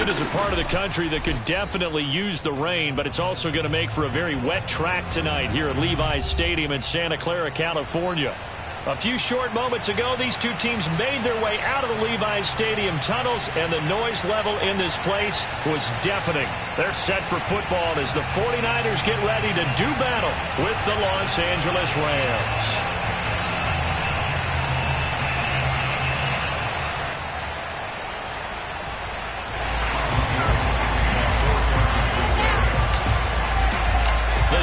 Houston is a part of the country that could definitely use the rain, but it's also going to make for a very wet track tonight here at Levi's Stadium in Santa Clara, California. A few short moments ago, these two teams made their way out of the Levi's Stadium tunnels, and the noise level in this place was deafening. They're set for football as the 49ers get ready to do battle with the Los Angeles Rams.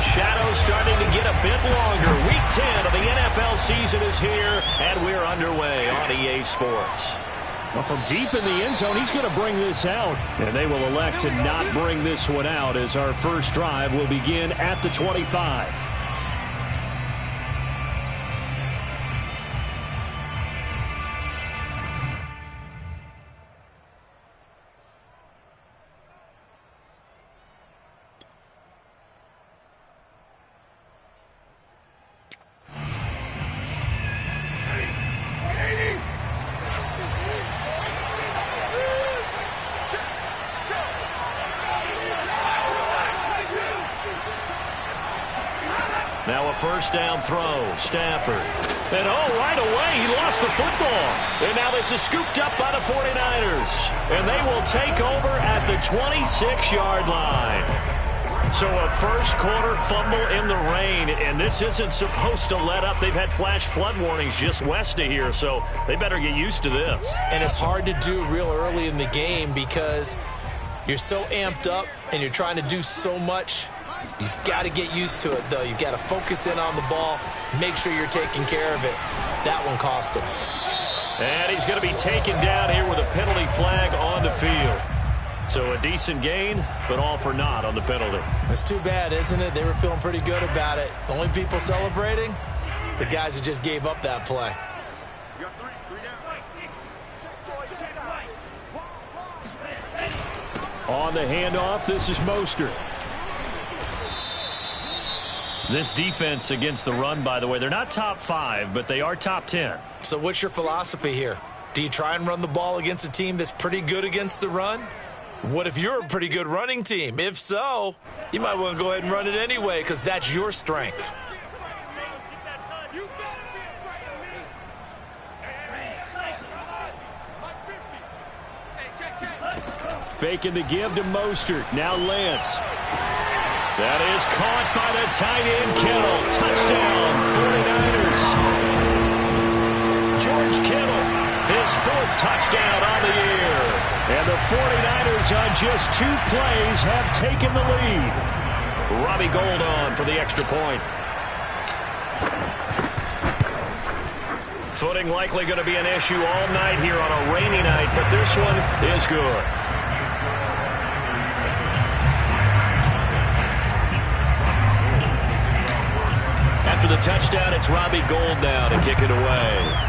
Shadows starting to get a bit longer. Week 10 of the NFL season is here, and we're underway on EA Sports. Well, from deep in the end zone, he's going to bring this out. And they will elect to not bring this one out as our first drive will begin at the 25. Now a first down throw, Stafford. And right away, he lost the football. And now this is scooped up by the 49ers. And they will take over at the 26-yard line. So a first quarter fumble in the rain, and this isn't supposed to let up. They've had flash flood warnings just west of here, so they better get used to this. And it's hard to do real early in the game because you're so amped up and you're trying to do so much. You've got to get used to it, though. You've got to focus in on the ball, make sure you're taking care of it. That one cost him. And he's going to be taken down here with a penalty flag on the field. So a decent gain, but all for naught on the penalty. That's too bad, isn't it? They were feeling pretty good about it. The only people celebrating, the guys who just gave up that play. On the handoff, this is Mostert. This defense against the run, by the way, they're not top 5, but they are top 10. So what's your philosophy here? Do you try and run the ball against a team that's pretty good against the run? What if you're a pretty good running team? If so, you might want to go ahead and run it anyway because that's your strength. Faking the give to Mostert. Now Lance. That is caught by the tight end, Kittle. Touchdown, 49ers. George Kittle, his 4th touchdown on the year. And the 49ers on just 2 plays have taken the lead. Robbie Gould on for the extra point. Footing likely going to be an issue all night here on a rainy night, but this one is good. After the touchdown, it's Robbie Gould now to kick it away.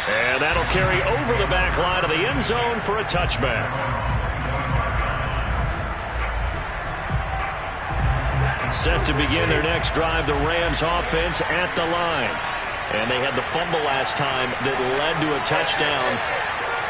And that'll carry over the back line of the end zone for a touchback. Set to begin their next drive, the Rams offense at the line. And they had the fumble last time that led to a touchdown.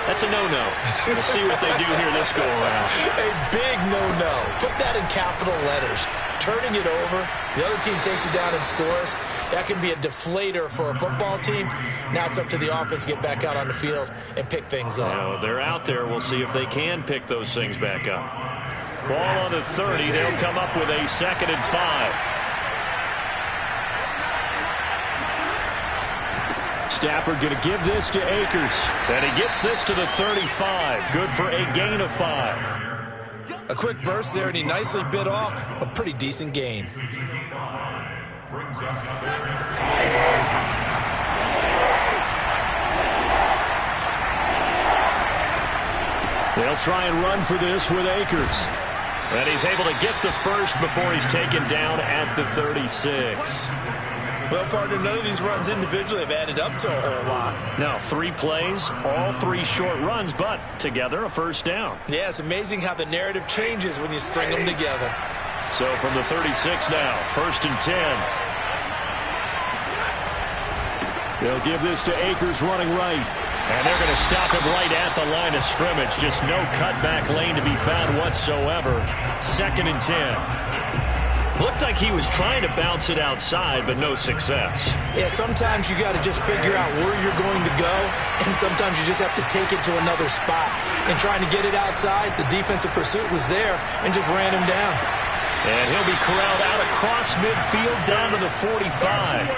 That's a no-no. We'll see what they do here this go-around. A big no-no. Put that in capital letters. Turning it over, the other team takes it down and scores. That can be a deflator for a football team. Now it's up to the offense to get back out on the field and pick things up. They're out there. We'll see if they can pick those things back up. Ball on the 30. They'll come up with a 2nd and 5. Stafford going to give this to Akers. And he gets this to the 35. Good for a gain of 5. A quick burst there, and he nicely bit off a pretty decent gain. They'll try and run for this with Akers. And he's able to get the first before he's taken down at the 36. Well, partner, none of these runs individually have added up to a whole lot. Now, 3 plays, all 3 short runs, but together a first down. Yeah, it's amazing how the narrative changes when you string them together. So from the 36 now, 1st and 10. They'll give this to Akers running right. And they're going to stop him right at the line of scrimmage. Just no cutback lane to be found whatsoever. 2nd and 10. Looked like he was trying to bounce it outside, but no success. Yeah, sometimes you got to just figure out where you're going to go, and sometimes you just have to take it to another spot. And trying to get it outside, the defensive pursuit was there and just ran him down. And he'll be corralled out across midfield down to the 45.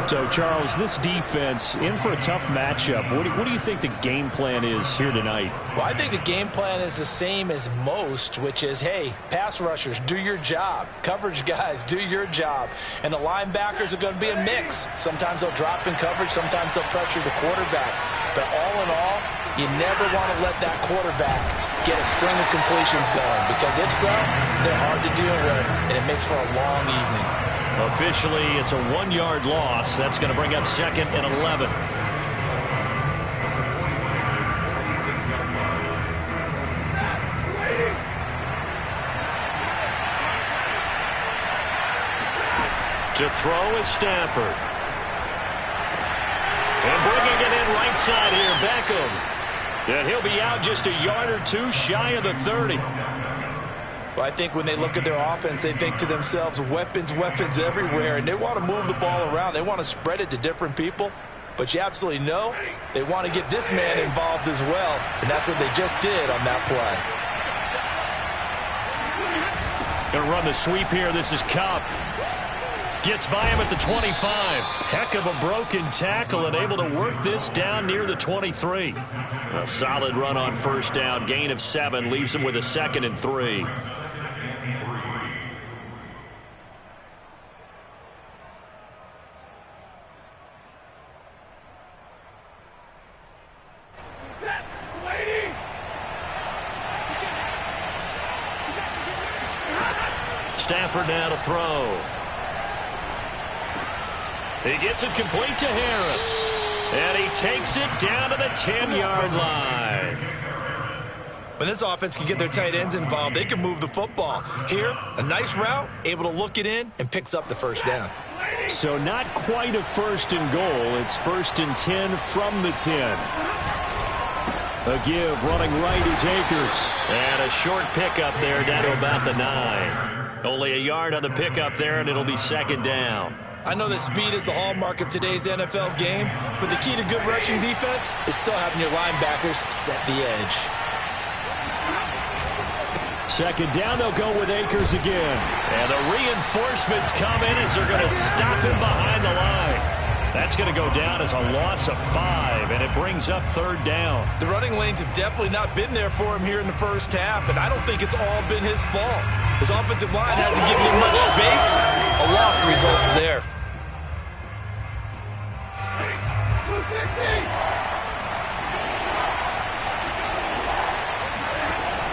So, Charles, this defense in for a tough matchup. What do you think the game plan is here tonight? Well, I think the game plan is the same as most, which is, hey, pass rushers, do your job. Coverage guys, do your job. And the linebackers are going to be a mix. Sometimes they'll drop in coverage. Sometimes they'll pressure the quarterback. But all in all, you never want to let that quarterback get a string of completions going, because if so, they're hard to deal with, and it makes for a long evening. Officially, it's a 1-yard loss. That's going to bring up 2nd and 11. To throw is Stafford. And bringing it in right side here, Beckham. And he'll be out just a yard or two shy of the 30. Well, I think when they look at their offense, they think to themselves, weapons, weapons everywhere, and they want to move the ball around. They want to spread it to different people, but you absolutely know they want to get this man involved as well, and that's what they just did on that play. Going to run the sweep here. This is Kupp. Gets by him at the 25. Heck of a broken tackle and able to work this down near the 23. A solid run on 1st down. Gain of 7 leaves him with a 2nd and 3. Stafford now to throw. He gets it complete to Harris. And he takes it down to the 10-yard line. When this offense can get their tight ends involved, they can move the football. Here, a nice route, able to look it in, and picks up the 1st down. So not quite a 1st and goal. It's 1st and 10 from the 10. A give running right is Akers. And a short pickup there down to about the 9. Only a yard on the pickup there, and it'll be 2nd down. I know that speed is the hallmark of today's NFL game, but the key to good rushing defense is still having your linebackers set the edge. 2nd down, they'll go with Akers again. And the reinforcements come in as they're going to stop him behind the line. That's going to go down as a loss of 5, and it brings up 3rd down. The running lanes have definitely not been there for him here in the 1st half, and I don't think it's all been his fault. His offensive line hasn't given him much space. A loss results there.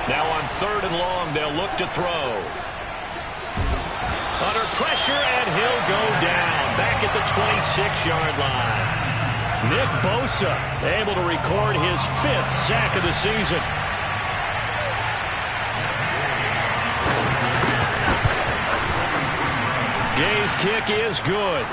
Now on 3rd and long, they'll look to throw. Under pressure, and he'll go down. Back at the 26-yard line. Nick Bosa able to record his 5th sack of the season. Gay's kick is good.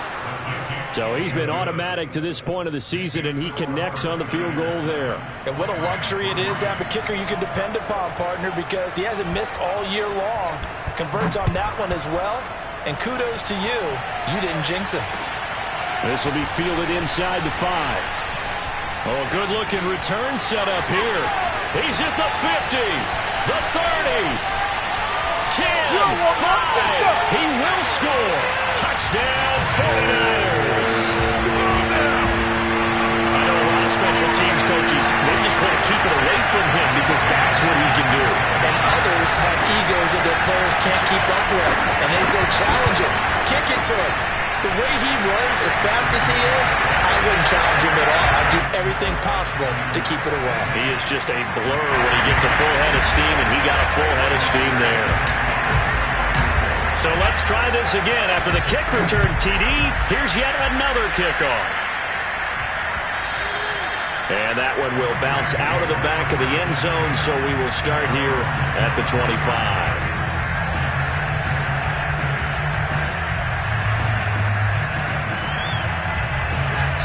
So he's been automatic to this point of the season, and he connects on the field goal there. And what a luxury it is to have a kicker you can depend upon, partner, because he hasn't missed all year long. Converts on that one as well. And kudos to you. You didn't jinx him. This will be fielded inside the 5. Oh, good-looking return set up here. He's at the 50, the 30, 10, 5. He will score. Touchdown, 49ers. I know a lot of special teams coaches, they just want to keep it away from him because that's what he can do. And others have egos that their players can't keep up with. And they say, challenge him, kick it to him. The way he runs as fast as he is, I wouldn't challenge him at all. I'd do everything possible to keep it away. He is just a blur when he gets a full head of steam, and he got a full head of steam there. So let's try this again. After the kick return TD, here's yet another kickoff. And that one will bounce out of the back of the end zone, so we will start here at the 25.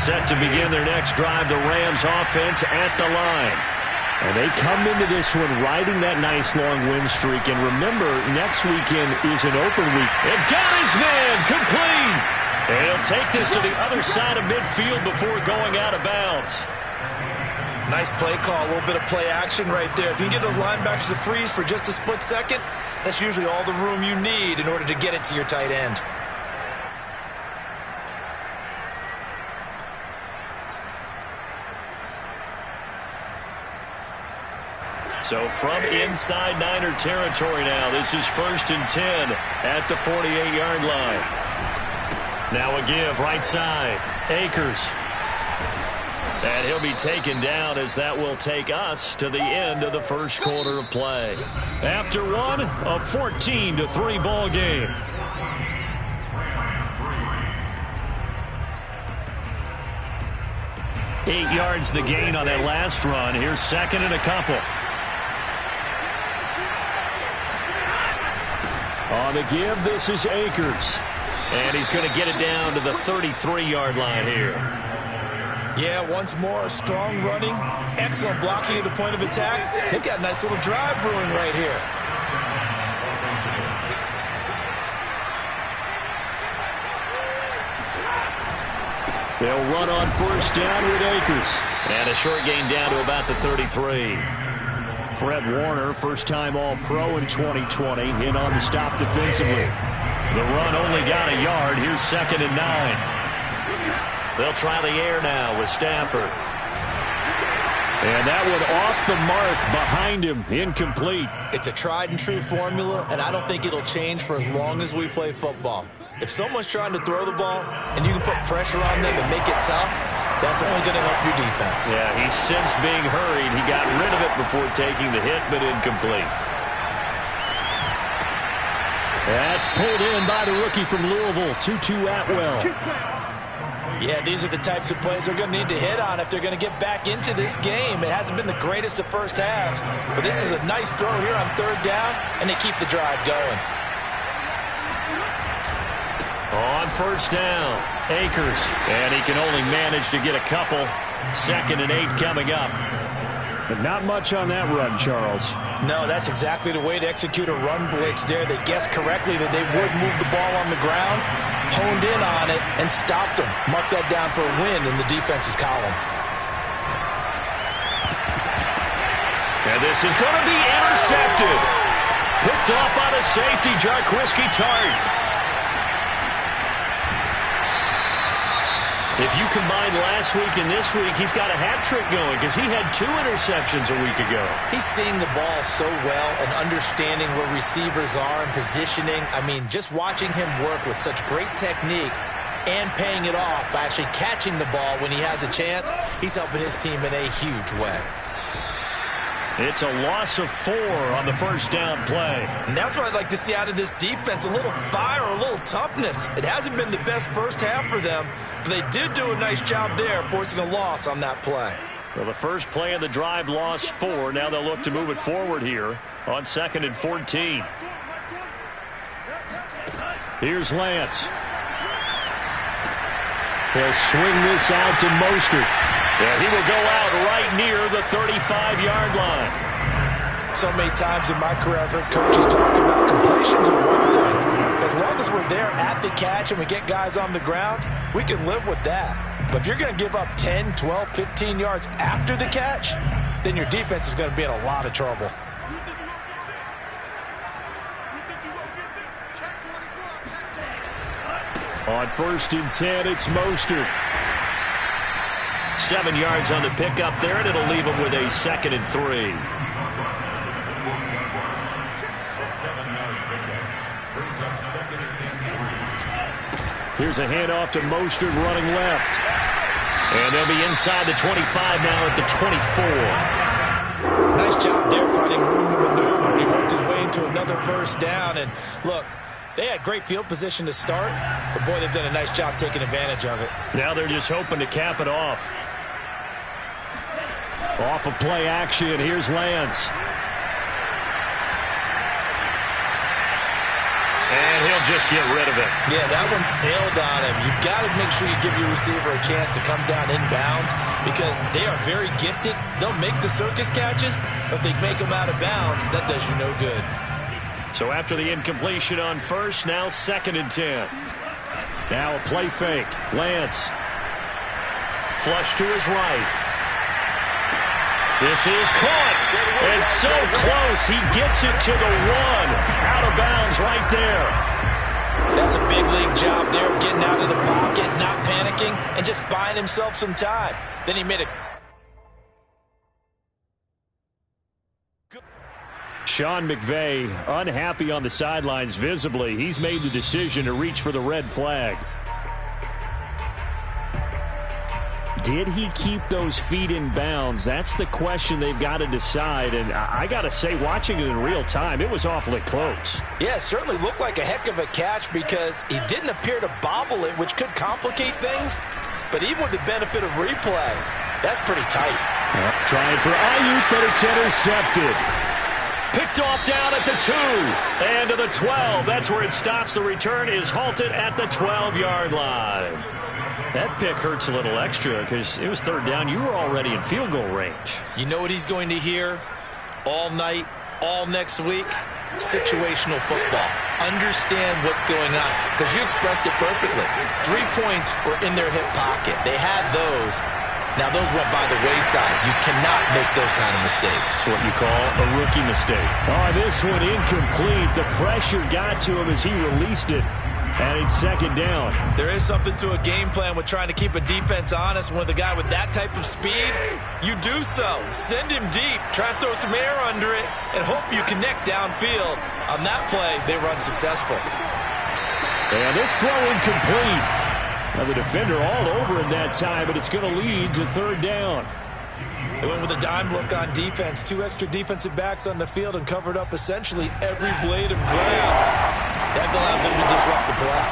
set to begin their next drive, the Rams offense at the line. And they come into this one riding that nice long win streak. And remember, next weekend is an open week. And got his man complete. And he'll take this to the other side of midfield before going out of bounds. Nice play call, a little bit of play action right there. If you can get those linebackers to freeze for just a split second, that's usually all the room you need in order to get it to your tight end. So from inside Niner territory now, this is 1st and 10 at the 48-yard line. Now a give right side. Akers. And he'll be taken down as that will take us to the end of the first quarter of play. After one, a 14-3 ball game. Eight yards the gain on that last run. Here's second and a couple. On the give, this is Akers. And he's going to get it down to the 33-yard line here. Yeah, once more, strong running, excellent blocking at the point of attack. They've got a nice little drive brewing right here. They'll run on first down with Akers. And a short gain down to about the 33. Fred Warner, first-time All-Pro in 2020, in on the stop defensively. The run only got a yard. Here's 2nd and 9. They'll try the air now with Stafford. And that one off the mark behind him, incomplete. It's a tried-and-true formula, and I don't think it'll change for as long as we play football. If someone's trying to throw the ball and you can put pressure on them and make it tough, that's only going to help your defense. Yeah, he's since being hurried. He got rid of it before taking the hit, but incomplete. That's pulled in by the rookie from Louisville, Tutu Atwell. Yeah, these are the types of plays they're going to need to hit on if they're going to get back into this game. It hasn't been the greatest of first halves, but this is a nice throw here on 3rd down, and they keep the drive going. On first down, Akers, and he can only manage to get a couple. 2nd and 8 coming up. But not much on that run, Charles. No, that's exactly the way to execute a run blitz there. They guessed correctly that they would move the ball on the ground, honed in on it, and stopped them. Mark that down for a win in the defense's column. And this is going to be intercepted. Picked off by the safety, Jarquiski Tart. If you combine last week and this week, he's got a hat trick going because he had 2 interceptions a week ago. He's seeing the ball so well and understanding where receivers are and positioning. I mean, just watching him work with such great technique and paying it off by actually catching the ball when he has a chance, he's helping his team in a huge way. It's a loss of 4 on the first down play. And that's what I'd like to see out of this defense, a little fire, a little toughness. It hasn't been the best first half for them, but they did do a nice job there, forcing a loss on that play. Well, the first play of the drive lost 4. Now they'll look to move it forward here on 2nd and 14. Here's Lance. He'll swing this out to Mostert. Yeah, he will go out right near the 35-yard line. So many times in my career I've heard coaches talk about completions are one thing. As long as we're there at the catch and we get guys on the ground, we can live with that. But if you're going to give up 10, 12, 15 yards after the catch, then your defense is going to be in a lot of trouble. On 1st and 10, it's Mostert. 7 yards on the pickup there, and it'll leave him with a 2nd and 3. Here's a handoff to Mostert running left. And they'll be inside the 25 now at the 24. Nice job there finding room to maneuver. He worked his way into another first down. And look, they had great field position to start, but boy, they've done a nice job taking advantage of it. Now they're just hoping to cap it off. Off of play action, here's Lance. And he'll just get rid of it. Yeah, that one sailed on him. You've got to make sure you give your receiver a chance to come down inbounds because they are very gifted. They'll make the circus catches, but if they make them out of bounds, that does you no good. So after the incompletion on first, now 2nd and 10. Now a play fake. Lance. Flush to his right. This is caught. It's so close. He gets it to the 1. Out of bounds right there. That's a big league job there of getting out of the pocket, not panicking, and just buying himself some time. Then he made a... Sean McVay unhappy on the sidelines visibly. He's made the decision to reach for the red flag. Did he keep those feet in bounds? That's the question they've got to decide. And I got to say, watching it in real time, it was awfully close. Yeah, it certainly looked like a heck of a catch because he didn't appear to bobble it, which could complicate things. But even with the benefit of replay, that's pretty tight. Trying for Ayuk, but it's intercepted. Picked off down at the 2 and to the 12. That's where it stops. The return is halted at the 12-yard line. That pick hurts a little extra because it was 3rd down. You were already in field goal range. You know what he's going to hear all night, all next week? Situational football. Understand what's going on because you expressed it perfectly. 3 points were in their hip pocket. They had those. Now, those went by the wayside. You cannot make those kind of mistakes. It's what you call a rookie mistake. Oh, this one incomplete. The pressure got to him as he released it. And it's 2nd down. There is something to a game plan with trying to keep a defense honest. When with a guy with that type of speed, you do so. Send him deep. Try and throw some air under it and hope you connect downfield. On that play, they were unsuccessful. And this throw incomplete. Now the defender all over him that time, but it's going to lead to 3rd down. They went with a dime look on defense. 2 extra defensive backs on the field and covered up essentially every blade of grass. That allowed them to disrupt the play.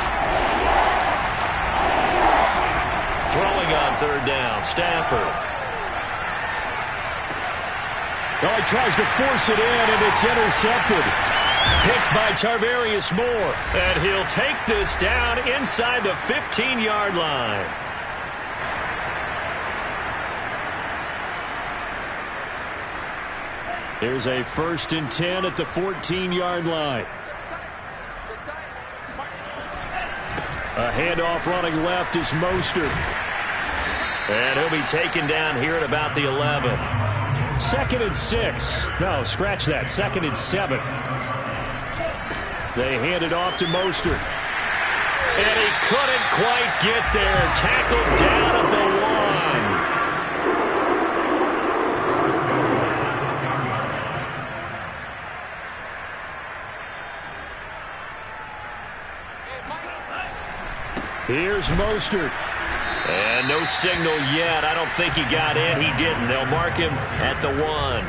Throwing on 3rd down, Stafford. Oh, he tries to force it in, and it's intercepted. Picked by Tarvarius Moore. And he'll take this down inside the 15-yard line. Here's a 1st and 10 at the 14-yard line. A handoff running left is Mostert. And he'll be taken down here at about the 11. 2nd and 6. No, scratch that. 2nd and 7. They hand it off to Mostert. And he couldn't quite get there. Tackled down at the 1. Here's Mostert. And no signal yet. I don't think he got in. He didn't. They'll mark him at the 1.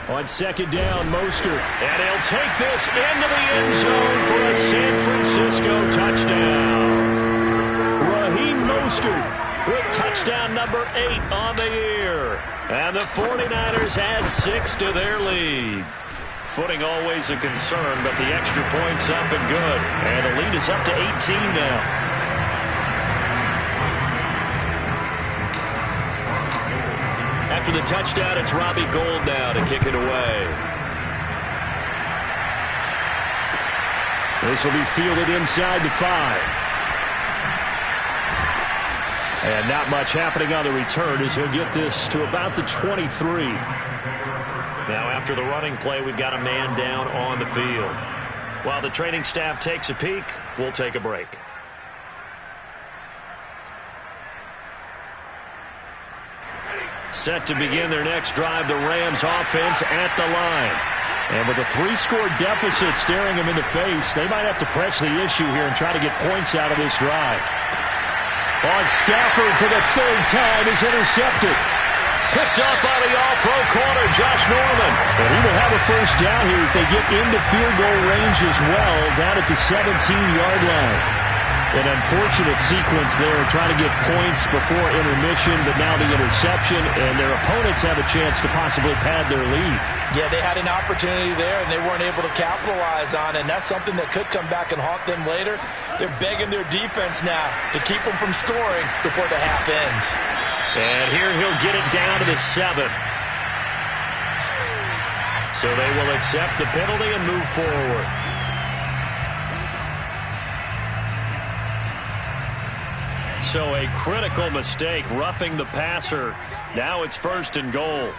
On 2nd down, Mostert. And he'll take this into the end zone for a San Francisco touchdown. Raheem Mostert with touchdown number 8 on the year. And the 49ers add 6 to their lead. Footing always a concern, but the extra point's up and good. And the lead is up to 18 now. After the touchdown, it's Robbie Gould now to kick it away. This will be fielded inside the 5. And not much happening on the return as he'll get this to about the 23. Now after the running play, we've got a man down on the field. While the training staff takes a peek, we'll take a break. Set to begin their next drive, the Rams offense at the line. And with a 3-score deficit staring them in the face, they might have to press the issue here and try to get points out of this drive. On Stafford for the 3rd time is intercepted. Picked up by the all-pro corner, Josh Norman. And he will have a 1st down here as they get into field goal range as well, down at the 17-yard line. An unfortunate sequence there, trying to get points before intermission, but now the interception, and their opponents have a chance to possibly pad their lead. Yeah, they had an opportunity there, and they weren't able to capitalize on it, and that's something that could come back and haunt them later. They're begging their defense now to keep them from scoring before the half ends. And here he'll get it down to the 7. So they will accept the penalty and move forward. So a critical mistake, roughing the passer. Now it's 1st and goal.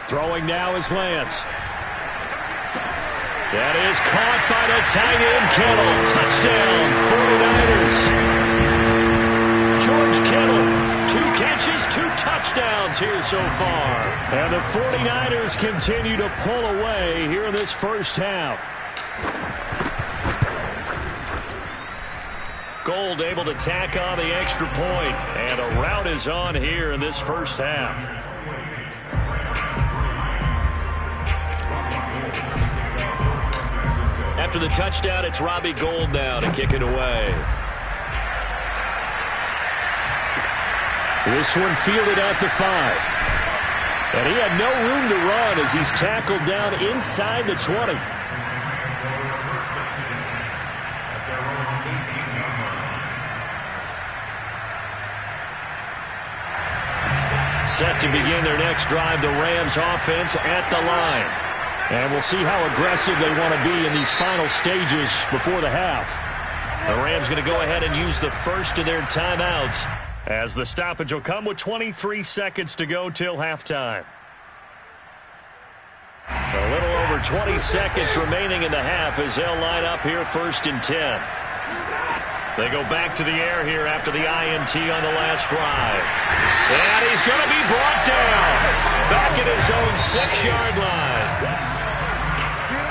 Throwing now is Lance. That is caught by the tight end, Kittle. Touchdown, 49ers. George Kittle. 2 catches, 2 touchdowns here so far. And the 49ers continue to pull away here in this first half. Gold able to tack on the extra point. And a rout is on here in this first half. After the touchdown, it's Robbie Gould now to kick it away. This one fielded at the 5. And he had no room to run as he's tackled down inside the 20. Set to begin their next drive, the Rams offense at the line. And we'll see how aggressive they want to be in these final stages before the half. The Rams going to go ahead and use the first of their timeouts, as the stoppage will come with 23 seconds to go till halftime. A little over 20 seconds remaining in the half as they'll line up here 1st and 10. They go back to the air here after the INT on the last drive. And he's going to be brought down back at his own 6-yard line.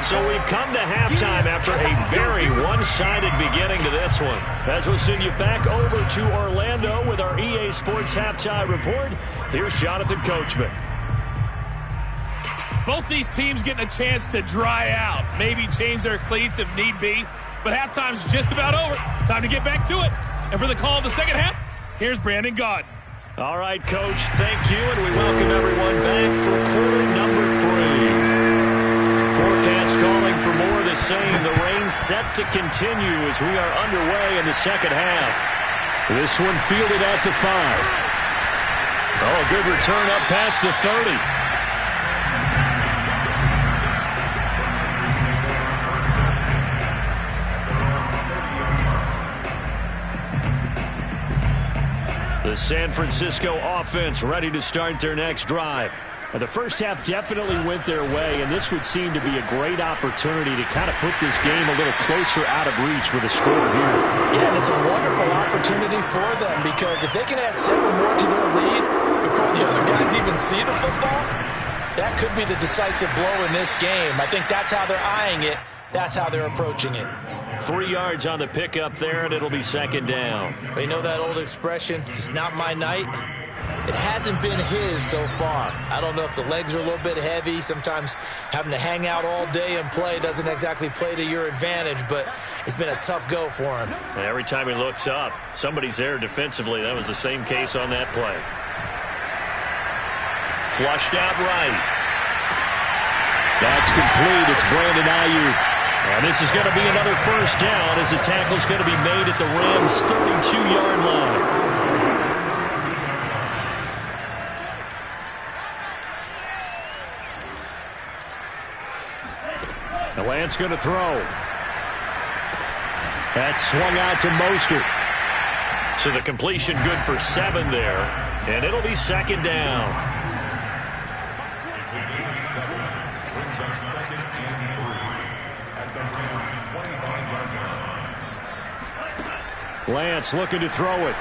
So we've come to halftime after a very one-sided beginning to this one. As we'll send you back over to Orlando with our EA Sports Halftime Report, here's Jonathan Coachman. Both these teams getting a chance to dry out, maybe change their cleats if need be, but halftime's just about over. Time to get back to it. And for the call of the second half, here's Brandon Gaudin. All right, Coach, thank you, and we welcome everyone back for quarter number 3. Forecast calling for more of the same. The rain set to continue as we are underway in the second half. This one fielded at the 5. Oh, a good return up past the 30. The San Francisco offense ready to start their next drive. The first half definitely went their way, and this would seem to be a great opportunity to kind of put this game a little closer out of reach with a score here. Yeah, and it's a wonderful opportunity for them because if they can add 7 more to their lead before the other guys even see the football, that could be the decisive blow in this game. I think that's how they're eyeing it. That's how they're approaching it. 3 yards on the pickup there, and it'll be 2nd down. They know that old expression, it's not my night. It hasn't been his so far. I don't know if the legs are a little bit heavy. Sometimes having to hang out all day and play doesn't exactly play to your advantage, but it's been a tough go for him. And every time he looks up, somebody's there defensively. That was the same case on that play. Flushed out right. That's complete. It's Brandon Ayuk. And this is going to be another 1st down as the tackle's going to be made at the Rams' 32-yard line. The Lance going to throw. That swung out to Mostert. So the completion good for 7 there, and it'll be 2nd down. Lance looking to throw it.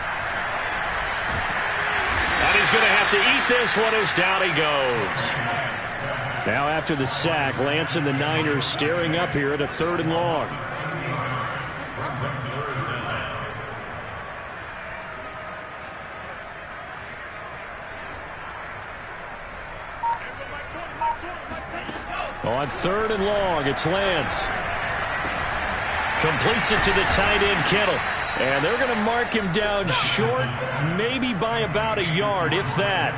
And he's going to have to eat this one as down he goes. Now after the sack, Lance and the Niners staring up here at a 3rd and long. On 3rd and long, it's Lance. Completes it to the tight end, Kittle. And they're going to mark him down short, maybe by about a yard, if that.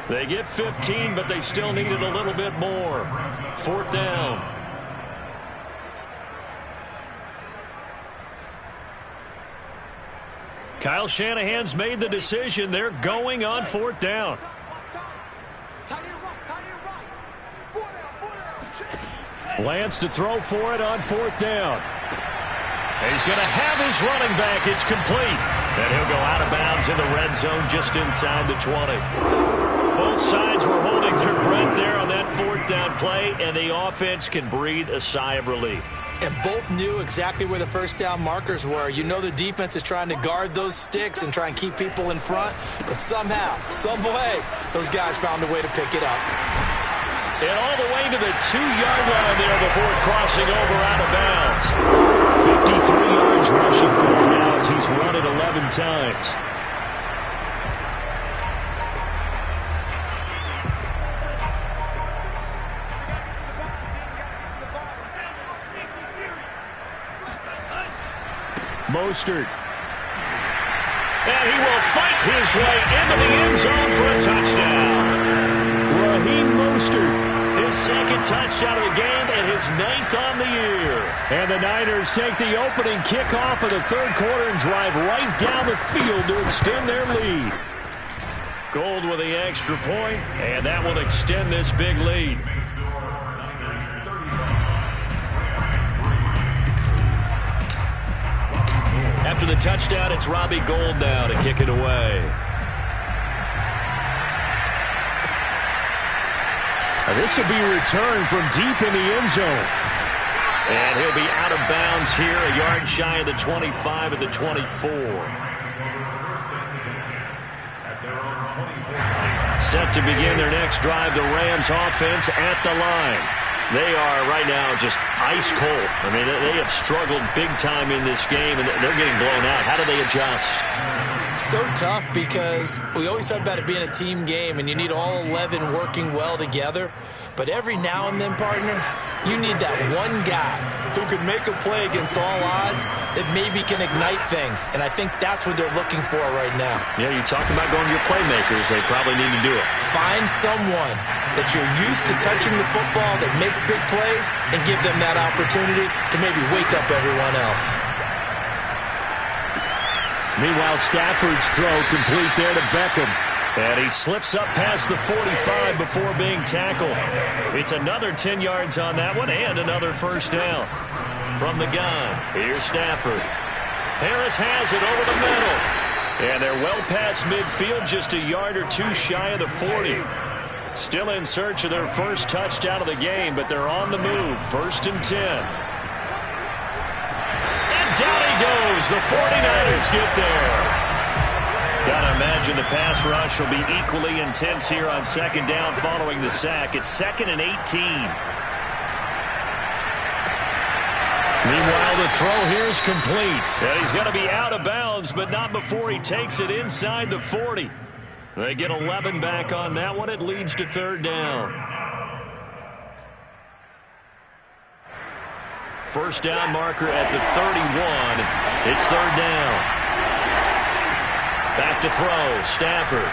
They get 15, but they still needed a little bit more. 4th down. Kyle Shanahan's made the decision. They're going on 4th down. Lance to throw for it on 4th down. He's going to have his running back. It's complete. And he'll go out of bounds in the red zone just inside the 20. Both sides were holding their breath there on that 4th down play, and the offense can breathe a sigh of relief. And both knew exactly where the 1st down markers were. You know the defense is trying to guard those sticks and try and keep people in front. But somehow, some way, those guys found a way to pick it up. And all the way to the 2-yard line there before crossing over out of bounds. 53 yards rushing for him now as he's run it 11 times. Mostert. And he will fight his way into the end zone for a touchdown. Raheem Mostert. His 2nd touchdown of the game and his 9th on the year. And the Niners take the opening kickoff of the 3rd quarter and drive right down the field to extend their lead. Gold with the extra point, and that will extend this big lead. After the touchdown, it's Robbie Gould now to kick it away. This will be returned from deep in the end zone. And he'll be out of bounds here, a yard shy of the 25 at the 24. Set to begin their next drive, the Rams offense at the line. They are right now just ice cold. I mean, they have struggled big time in this game, and they're getting blown out. How do they adjust? So tough because we always talk about it being a team game, and you need all 11 working well together. But every now and then, partner, you need that one guy who can make a play against all odds that maybe can ignite things. And I think that's what they're looking for right now. Yeah, you talk about going to your playmakers. They probably need to do it. Find someone that you're used to touching the football that makes big plays and give them that opportunity to maybe wake up everyone else. Meanwhile, Stafford's throw complete there to Beckham. And he slips up past the 45 before being tackled. It's another 10 yards on that one and another 1st down. From the gun, here's Stafford. Harris has it over the middle. And they're well past midfield, just a yard or two shy of the 40. Still in search of their first touchdown of the game, but they're on the move. 1st and 10. And down he goes. The 49ers get there. Gotta imagine the pass rush will be equally intense here on 2nd down following the sack. It's 2nd and 18. Meanwhile, the throw here is complete. And he's going to be out of bounds, but not before he takes it inside the 40. They get 11 back on that one. It leads to 3rd down. 1st down marker at the 31. It's 3rd down. Back to throw, Stafford.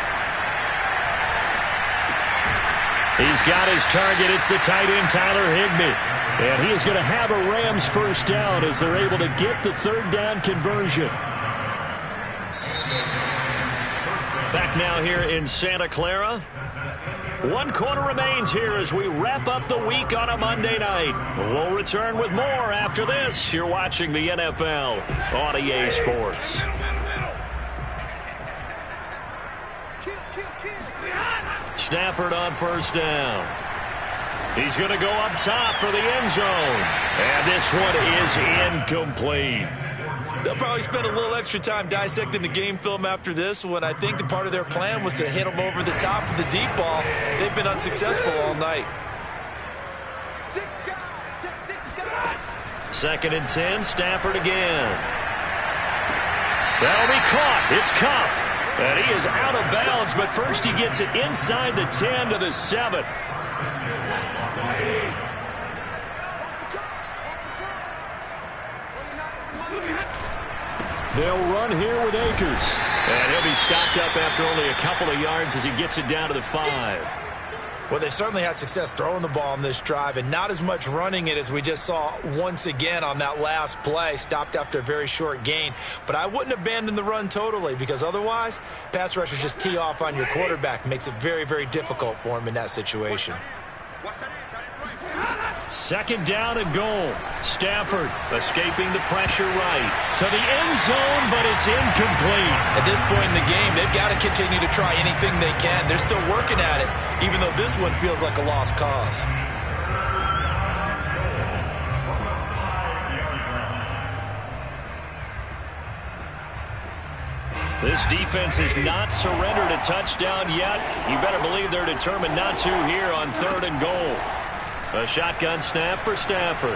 He's got his target. It's the tight end, Tyler Higbee. And he is going to have a Rams 1st down as they're able to get the 3rd down conversion. Back now here in Santa Clara. 1 quarter remains here as we wrap up the week on a Monday night. We'll return with more after this. You're watching the NFL on EA Sports. Stafford on 1st down. He's going to go up top for the end zone. And this one is incomplete. They'll probably spend a little extra time dissecting the game film after this one. I think the part of their plan was to hit them over the top of the deep ball. They've been unsuccessful all night. 2nd and 10, Stafford again. That'll be caught. It's Cup. And he is out of bounds, but first he gets it inside the 10 to the 7. They'll run here with Akers. And he'll be stopped up after only a couple of yards as he gets it down to the 5. Well, they certainly had success throwing the ball on this drive and not as much running it as we just saw once again on that last play. Stopped after a very short gain. But I wouldn't abandon the run totally because otherwise, pass rushers just tee off on your quarterback. Makes it very, very difficult for him in that situation. Second down and goal. Stafford escaping the pressure right to the end zone, but it's incomplete. At this point in the game, they've got to continue to try anything they can. They're still working at it, even though this one feels like a lost cause. This defense has not surrendered a touchdown yet. You better believe they're determined not to here on 3rd and goal. A shotgun snap for Stafford.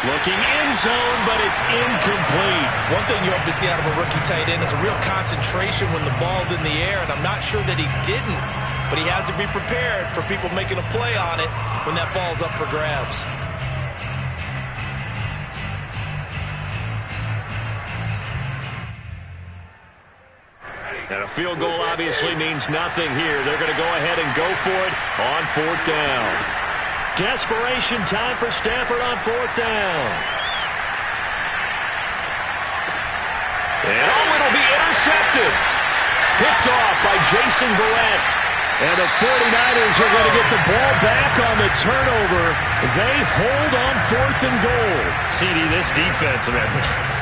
Looking end zone, but it's incomplete. One thing you hope to see out of a rookie tight end is a real concentration when the ball's in the air, and I'm not sure that he didn't, but he has to be prepared for people making a play on it when that ball's up for grabs. And a field goal obviously means nothing here. They're going to go ahead and go for it on 4th down. Desperation time for Stafford on 4th down. And it'll be intercepted. Picked off by Jason Verrett. And the 49ers are going to get the ball back on the turnover. They hold on 4th and goal. CD, this defense, man,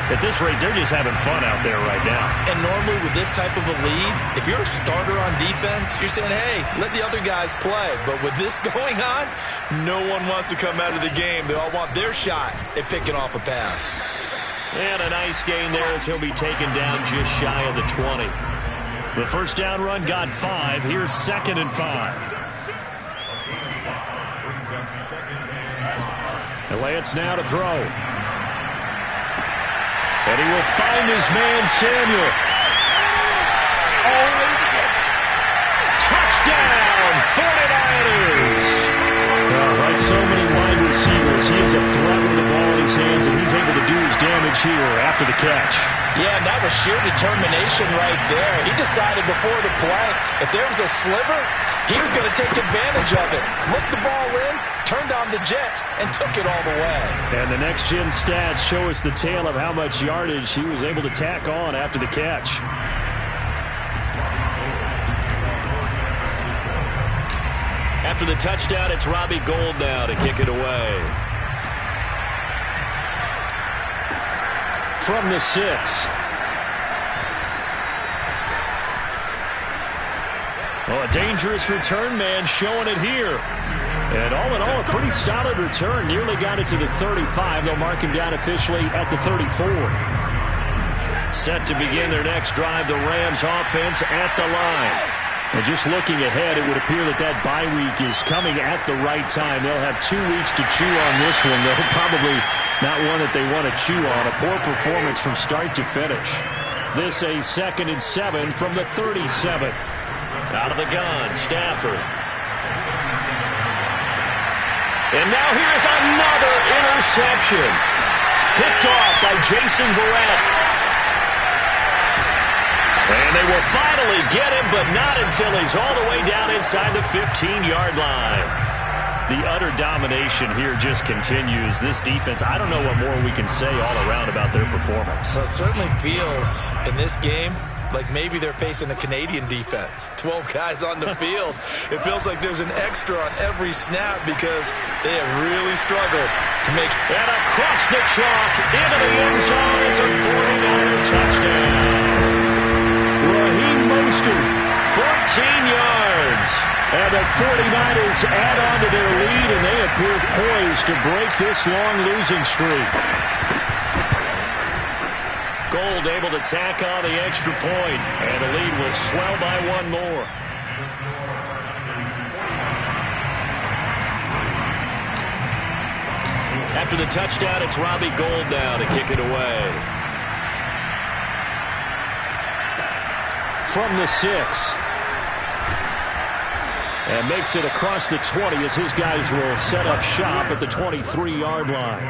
at this rate, they're just having fun out there right now. And normally with this type of a lead, if you're a starter on defense, you're saying, hey, let the other guys play. But with this going on, no one wants to come out of the game. They all want their shot at picking off a pass. And a nice gain there as he'll be taken down just shy of the 20. The first down run got 5. Here's 2nd and 5. And Lance now to throw. And he will find his man, Samuel. Touchdown, 49ers! Like so many wide receivers, he is a threat with the ball in his hands, and he's able to do his damage here after the catch. Yeah, and that was sheer determination right there. He decided before the play, if there was a sliver, he was going to take advantage of it. Looked the ball in, turned on the jets, and took it all the way. And the next-gen stats show us the tale of how much yardage he was able to tack on after the catch. After the touchdown, it's Robbie Gould now to kick it away. From the 6. Well, a dangerous return man showing it here. And all in all, a pretty solid return. Nearly got it to the 35. They'll mark him down officially at the 34. Set to begin their next drive, the Rams offense at the line. And just looking ahead, it would appear that bye week is coming at the right time. They'll have 2 weeks to chew on this one. They'll probably not one that they want to chew on. A poor performance from start to finish. This a 2nd and 7 from the 37. Out of the gun, Stafford. And now here's another interception. Picked off by Jason Verrett. And they will finally get him, but not until he's all the way down inside the 15-yard line. The utter domination here just continues. This defense, I don't know what more we can say all around about their performance. Well, it certainly feels in this game like maybe they're facing a Canadian defense. 12 guys on the field. It feels like there's an extra on every snap because they have really struggled to make. And across the chalk, into the end zone, it's a 49er touchdown. Raheem Mostert, 14 yards. And the 49ers add on to their lead, and they appear poised to break this long losing streak. Gould able to tack on the extra point, and the lead will swell by 1 more. After the touchdown, it's Robbie Gould now to kick it away. From the 6. And makes it across the 20 as his guys will set up shop at the 23-yard line.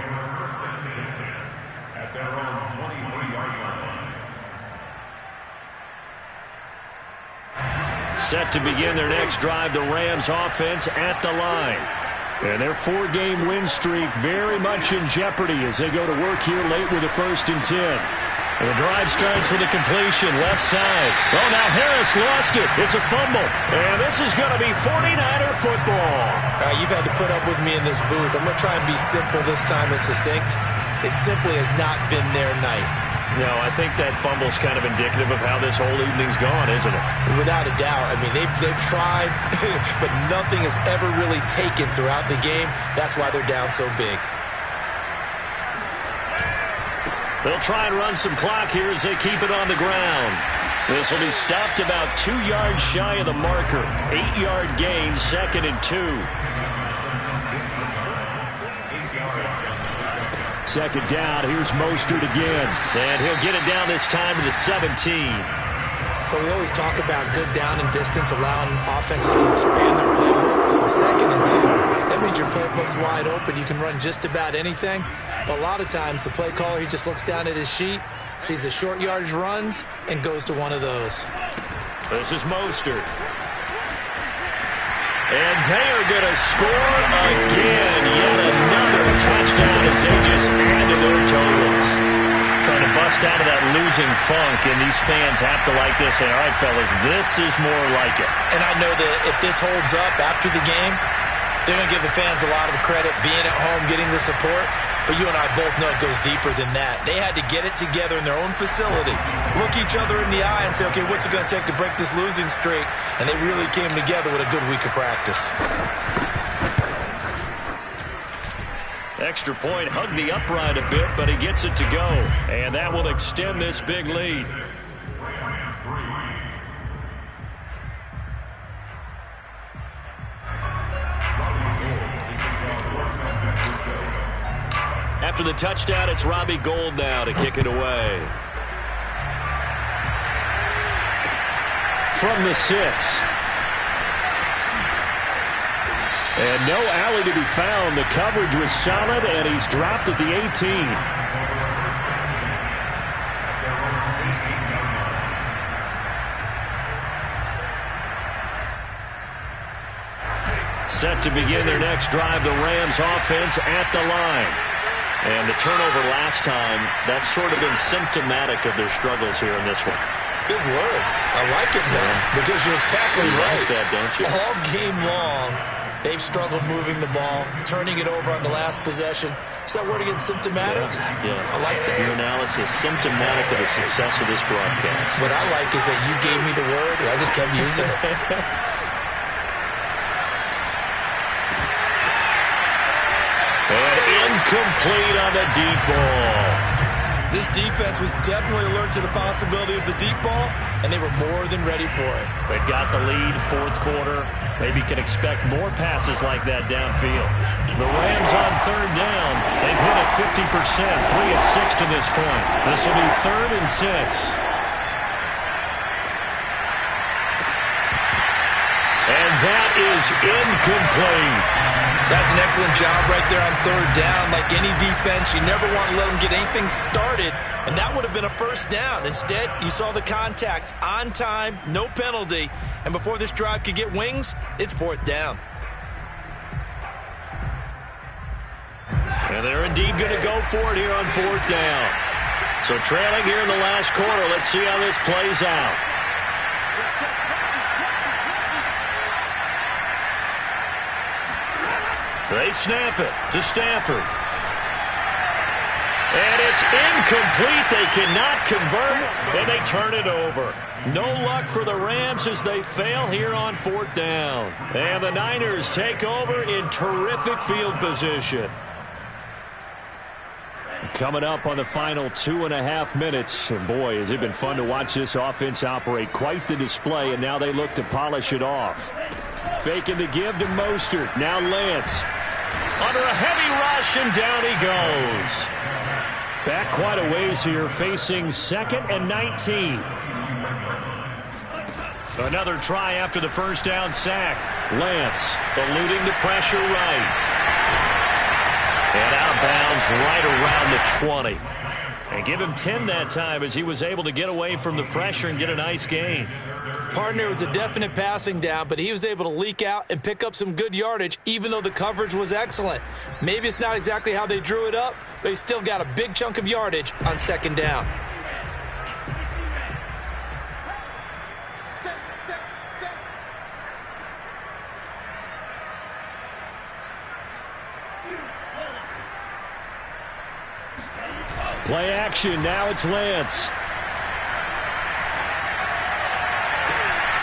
At their own 23-yard line. Set to begin their next drive, the Rams offense at the line. And their 4-game win streak very much in jeopardy as they go to work here late with a 1st and 10. And the drive starts with a completion, left side. Oh, now Harris lost it. It's a fumble. And this is going to be 49er football. You've had to put up with me in this booth. I'm going to try and be simple this time and succinct. It simply has not been their night. No, I think that fumble's kind of indicative of how this whole evening's gone, isn't it? Without a doubt. I mean, they've tried, but nothing has ever really taken throughout the game. That's why they're down so big. They'll try and run some clock here as they keep it on the ground. This will be stopped about 2 yards shy of the marker. 8-yard gain, 2nd and 2. 2nd down, here's Mostert again. And he'll get it down this time to the 17. But we always talk about good down and distance, allowing offenses to expand their playbook. 2nd and 2. That means your playbook's wide open. You can run just about anything. But a lot of times, the play caller, he just looks down at his sheet, sees the short yardage runs, and goes to one of those. This is Mostert. And they are going to score again. Yet another touchdown as they just add to their totals. Trying to bust out of that losing funk, and these fans have to like this. And all right, fellas, this is more like it. And I know that if this holds up after the game, they're going to give the fans a lot of the credit, being at home, getting the support. But you and I both know it goes deeper than that. They had to get it together in their own facility, look each other in the eye and say, okay, what's it going to take to break this losing streak? And they really came together with a good week of practice. Extra point, hugged the upright a bit, but he gets it to go. And that will extend this big lead. After the touchdown, it's Robbie Gould now to kick it away. From the 6. And no alley to be found. The coverage was solid, and he's dropped at the 18. Set to begin their next drive, the Rams offense at the line. And the turnover last time, that's sort of been symptomatic of their struggles here in this one. Good word. I like it, though, because you're exactly right. Like that, don't you? All game long, they've struggled moving the ball, turning it over on the last possession. Is that word again, symptomatic? Yeah. I like that. Your analysis, symptomatic of the success of this broadcast. What I like is that you gave me the word, and I just kept using it. And incomplete on the deep ball. This defense was definitely alert to the possibility of the deep ball, and they were more than ready for it. They've got the lead, 4th quarter. Maybe can expect more passes like that downfield. The Rams on 3rd down. They've hit it 50%, 3 of 6 to this point. This will be 3rd and 6. And that is incomplete. That's an excellent job right there on 3rd down. Like any defense, you never want to let them get anything started, and that would have been a 1st down. Instead, you saw the contact on time, no penalty, and before this drive could get wings, it's 4th down. And they're indeed going to go for it here on 4th down. So trailing here in the last quarter, let's see how this plays out. They snap it to Stafford. And it's incomplete. They cannot convert, and they turn it over. No luck for the Rams as they fail here on 4th down. And the Niners take over in terrific field position. Coming up on the final 2.5 minutes. And boy, has it been fun to watch this offense operate. Quite the display, and now they look to polish it off. Faking the give to Mostert. Now Lance. Under a heavy rush, and down he goes. Back quite a ways here, facing 2nd and 19. Another try after the first down sack. Lance eluding the pressure right. And out of bounds right around the 20. And give him 10 that time as he was able to get away from the pressure and get a nice gain. Partner, it was a definite passing down, but he was able to leak out and pick up some good yardage, even though the coverage was excellent. Maybe it's not exactly how they drew it up, but he still got a big chunk of yardage on second down. Play action. Now it's Lance.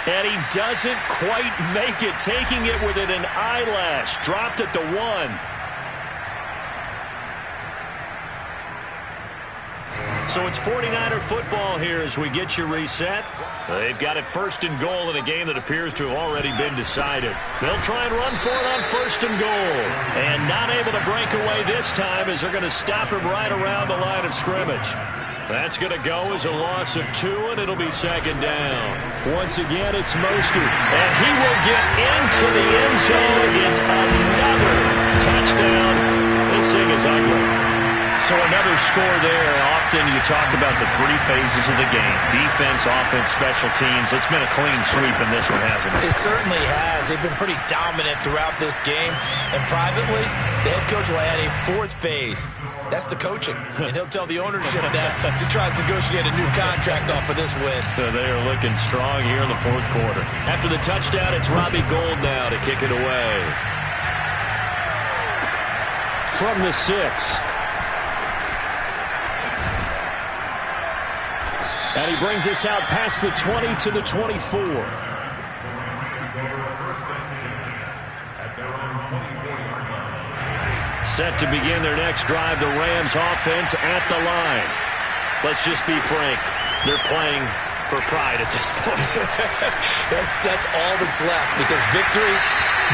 And he doesn't quite make it, taking it within an eyelash. Dropped at the 1. So it's 49er football here as we get you reset. They've got it first and goal in a game that appears to have already been decided. They'll try and run for it on first and goal. And not able to break away this time as they're going to stop him right around the line of scrimmage. That's going to go as a loss of 2, and it'll be second down. Once again, it's Mostert. And he will get into the end zone. It's another touchdown. This thing is ugly. So another score there. Often you talk about the 3 phases of the game. Defense, offense, special teams. It's been a clean sweep in this one, hasn't it? It certainly has. They've been pretty dominant throughout this game. And privately, the head coach will add a 4th phase. That's the coaching. And he'll tell the ownership that as he tries to negotiate a new contract off of this win. They are looking strong here in the 4th quarter. After the touchdown, it's Robbie Gould now to kick it away. From the 6. And he brings us out past the 20 to the 24. Set to begin their next drive, the Rams offense at the line. Let's just be frank. They're playing for pride at this point. That's all that's left, because victory,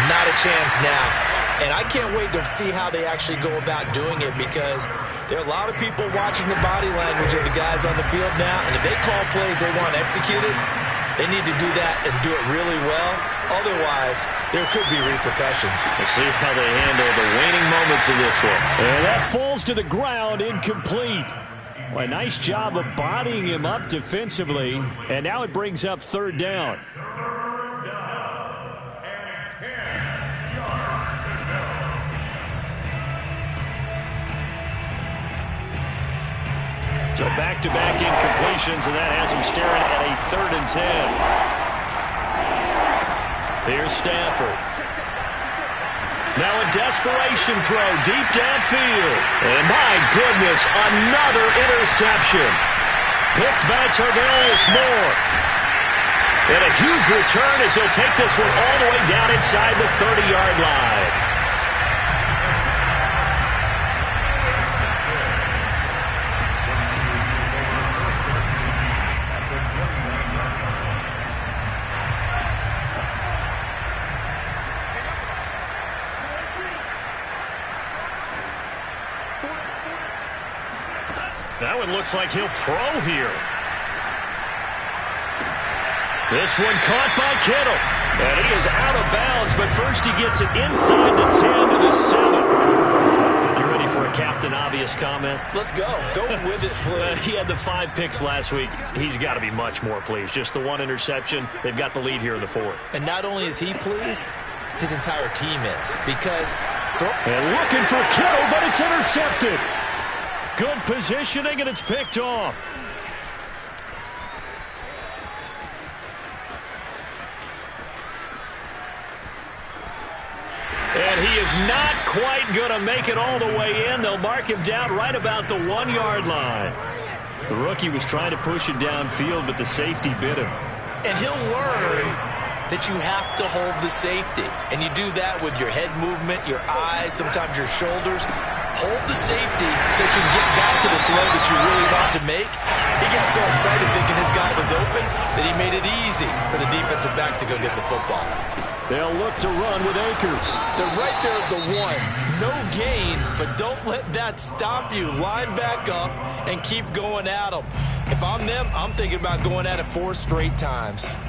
not a chance now. And I can't wait to see how they actually go about doing it, because there are a lot of people watching the body language of the guys on the field now, and if they call plays they want executed, they need to do that and do it really well. Otherwise, there could be repercussions. We'll see how they handle the waning moments of this one. And that falls to the ground, incomplete. Well, a nice job of bodying him up defensively, and now it brings up 3rd down. So back-to-back incompletions, and that has him staring at a 3rd and 10. Here's Stafford. Now a desperation throw deep downfield. And my goodness, another interception. Picked by Tarvarius Moore. And a huge return as he'll take this one all the way down inside the 30-yard line. That one looks like he'll throw here. This one caught by Kittle. And he is out of bounds, but first he gets it inside the 10 to the 7. You ready for a Captain Obvious comment? Let's go. Go with it, please. He had the 5 picks last week. He's got to be much more pleased. Just the 1 interception. They've got the lead here in the 4th. And not only is he pleased, his entire team is. Because... And looking for Kittle, but it's intercepted. Good positioning, and it's picked off. And he is not quite going to make it all the way in. They'll mark him down right about the 1-yard line. The rookie was trying to push it downfield, but the safety bit him. And he'll learn that you have to hold the safety. And you do that with your head movement, your eyes, sometimes your shoulders. Hold the safety so that you can get back to the throw that you really want to make. He gets so excited thinking his guy was open that he made it easy for the defensive back to go get the football. They'll look to run with Akers. They're right there at the 1. No gain, but don't let that stop you. Line back up and keep going at them. If I'm them, I'm thinking about going at it 4 straight times.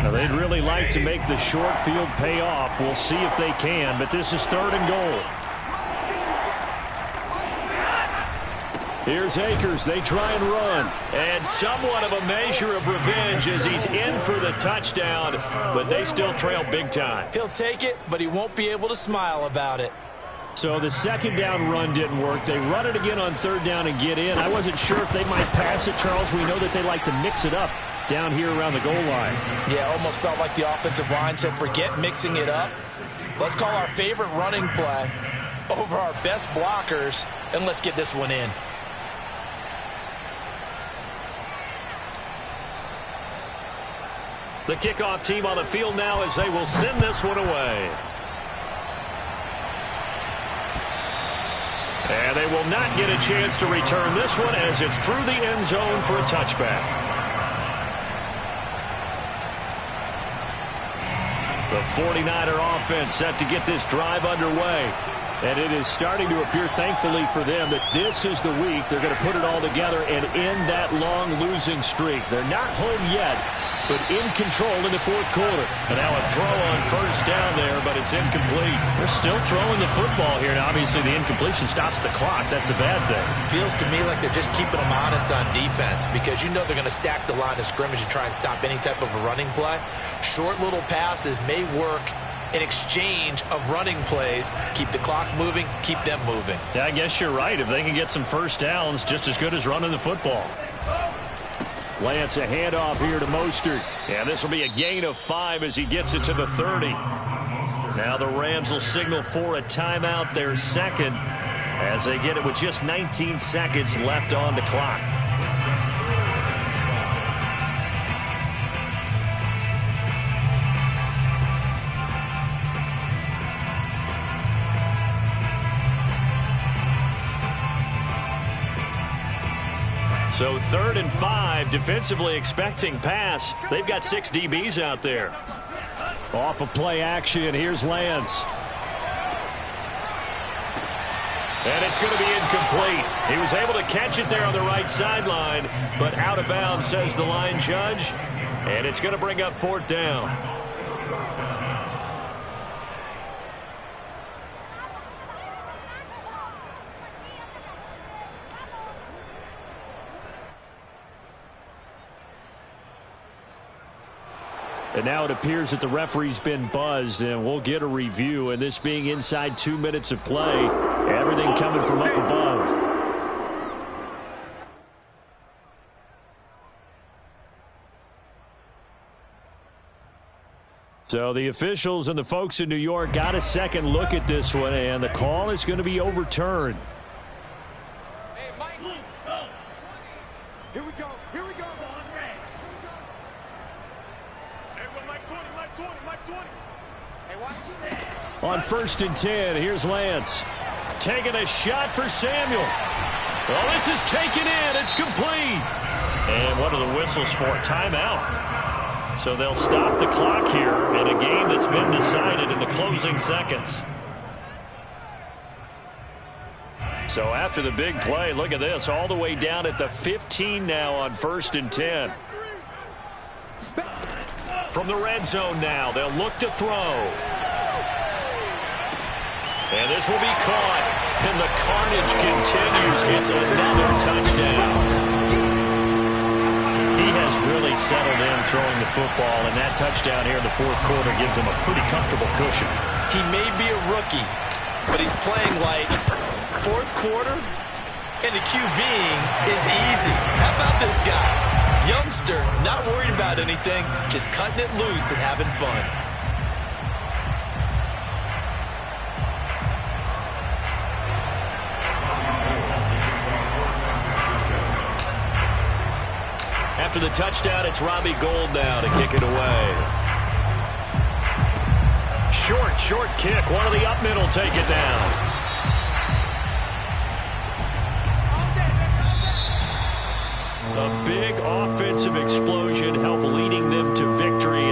Now, they'd really like to make the short field pay off. We'll see if they can, but this is 3rd and goal. Here's Akers. They try and run. And somewhat of a measure of revenge as he's in for the touchdown, but they still trail big time. He'll take it, but he won't be able to smile about it. So the 2nd down run didn't work. They run it again on 3rd down and get in. I wasn't sure if they might pass it, Charles. We know that they like to mix it up down here around the goal line. Yeah, almost felt like the offensive line said, forget mixing it up. Let's call our favorite running play over our best blockers, and let's get this one in. The kickoff team on the field now as they will send this one away. And they will not get a chance to return this one as it's through the end zone for a touchback. The 49er offense set to get this drive underway. And it is starting to appear, thankfully for them, that this is the week they're going to put it all together and end that long losing streak. They're not home yet, but in control in the 4th quarter. And now a throw on 1st down there, but it's incomplete. They're still throwing the football here, and obviously the incompletion stops the clock. That's the bad thing. Feels to me like they're just keeping them honest on defense because you know they're going to stack the line of scrimmage and try and stop any type of a running play. Short little passes may work in exchange of running plays. Keep the clock moving, keep them moving. Yeah, I guess you're right. If they can get some 1st downs, just as good as running the football. Lance, a handoff here to Mostert. Yeah, this will be a gain of 5 as he gets it to the 30. Now the Rams will signal for a timeout, their 2nd, as they get it with just 19 seconds left on the clock. So 3rd and 5, defensively expecting pass. They've got 6 DBs out there. Off of play action, here's Lance. And it's going to be incomplete. He was able to catch it there on the right sideline, but out of bounds, says the line judge. And it's going to bring up 4th down. And now it appears that the referee's been buzzed, and we'll get a review. And this being inside 2 minutes of play, everything coming from up above. So the officials and the folks in New York got a second look at this one, and the call is going to be overturned. Hey, Mike. Here we go. Here we go. On 1st and 10, here's Lance. Taking a shot for Samuel. Well, this is taken in. It's complete. And what are the whistles for? Timeout. So they'll stop the clock here in a game that's been decided in the closing seconds. So after the big play, look at this, all the way down at the 15 now on 1st and 10. From the red zone now, they'll look to throw. And this will be caught. And the carnage continues. It's another touchdown. He has really settled in throwing the football, and that touchdown here in the 4th quarter gives him a pretty comfortable cushion. He may be a rookie, but he's playing like 4th quarter, and the QBing is easy. How about this guy? Youngster, not worried about anything, just cutting it loose and having fun. After the touchdown, it's Robbie Gould now to kick it away. Short kick. One of the up middle take it down. A big offensive explosion helped leading them to victory